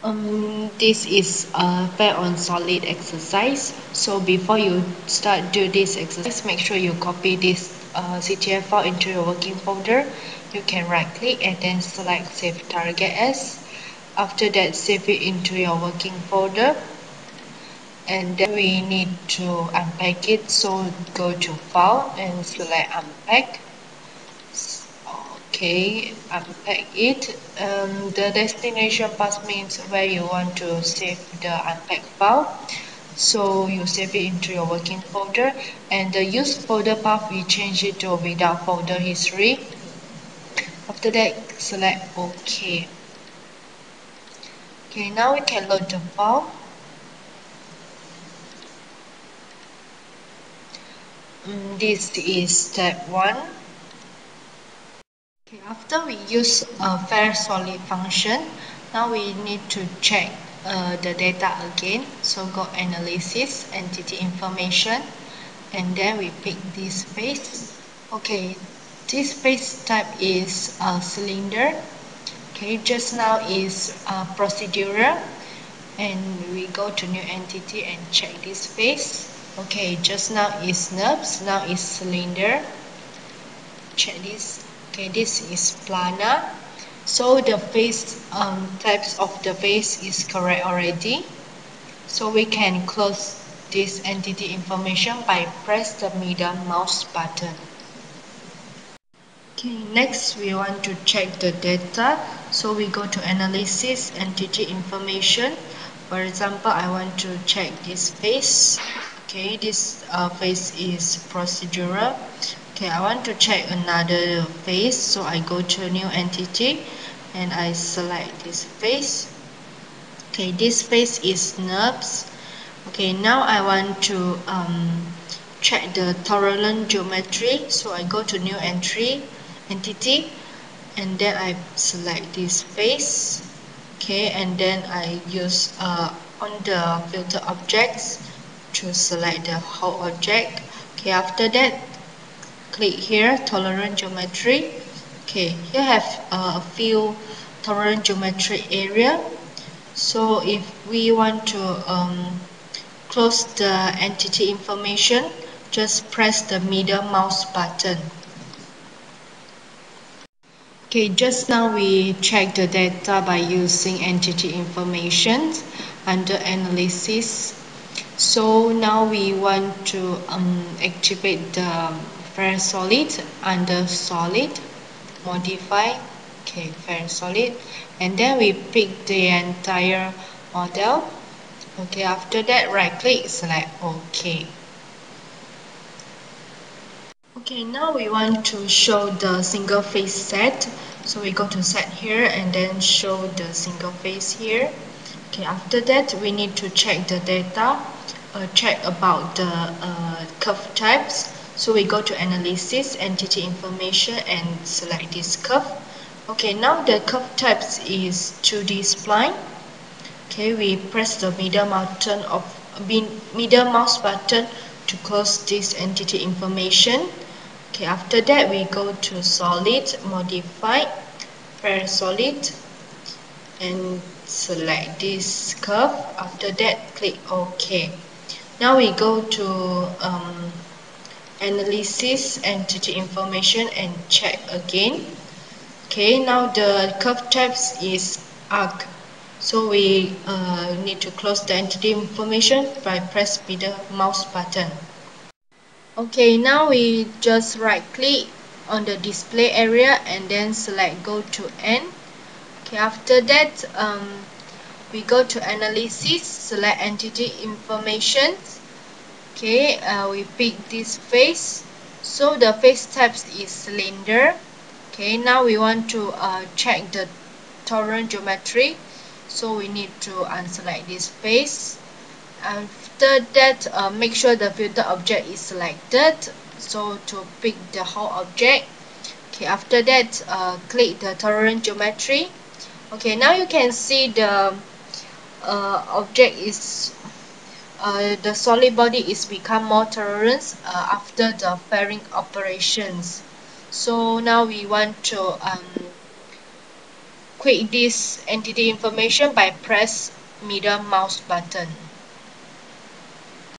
This is a pair on solid exercise. So before you start do this exercise, make sure you copy this CTF file into your working folder. You can right click and then select Save Target As. After that, save it into your working folder. And then we need to unpack it. So go to File and select Unpack. Okay, unpack it. The destination path means where you want to save the unpacked file. So you save it into your working folder, and the use folder path we change it to without folder history. After that, select OK. Okay, now we can load the file. This is step 1. Okay, after we use a fair solid function, now we need to check the data again. So go analysis, entity information, and then we pick this face. Okay, this face type is a cylinder. Okay, just now is procedural, and we go to new entity and check this face. Okay, just now is nerves, now is cylinder. Check this. Okay, this is planar. So the face types of the face is correct already. So we can close this entity information by press the middle mouse button. Okay, next we want to check the data. So we go to analysis, entity information. For example, I want to check this face. Okay, this face is procedural. Okay, I want to check another face, so I go to new entity and I select this face. Okay, this face is nerves. Okay, now I want to check the tolerant geometry, so I go to new entity, and then I select this face. Okay, and then I use on the filter objects to select the whole object. Okay, after that, click here, tolerant geometry. Okay, here have a few tolerant geometry area. So if we want to close the entity information, just press the middle mouse button. Okay, just now we checked the data by using entity information under analysis. So now we want to activate the fair solid under solid, modify, okay, fair solid, and then we pick the entire model. Okay, after that right click, select OK. Okay, now we want to show the single face set. So we go to set here and then show the single face here. Okay, after that we need to check the data, check about the curve types. So we go to analysis, entity information, and select this curve. Okay, now the curve types is 2D spline. Okay, we press the middle mouse button to close this entity information. Okay, after that we go to solid, modify, fair solid, and select this curve. After that, click OK. Now we go to analysis, entity information, and check again. Okay, now the curve types is arc. So we need to close the entity information by press middle mouse button. Okay, now we just right click on the display area and then select go to end. Okay, after that we go to analysis, select entity information. Okay, we pick this face. So the face types is cylinder. Okay, now we want to check the torrent geometry. So we need to unselect this face. After that, make sure the filter object is selected. So to pick the whole object. Okay, after that, click the torrent geometry. Okay, now you can see the object is the solid body is become more tolerant after the fairing operations. So now we want to quit this entity information by press middle mouse button.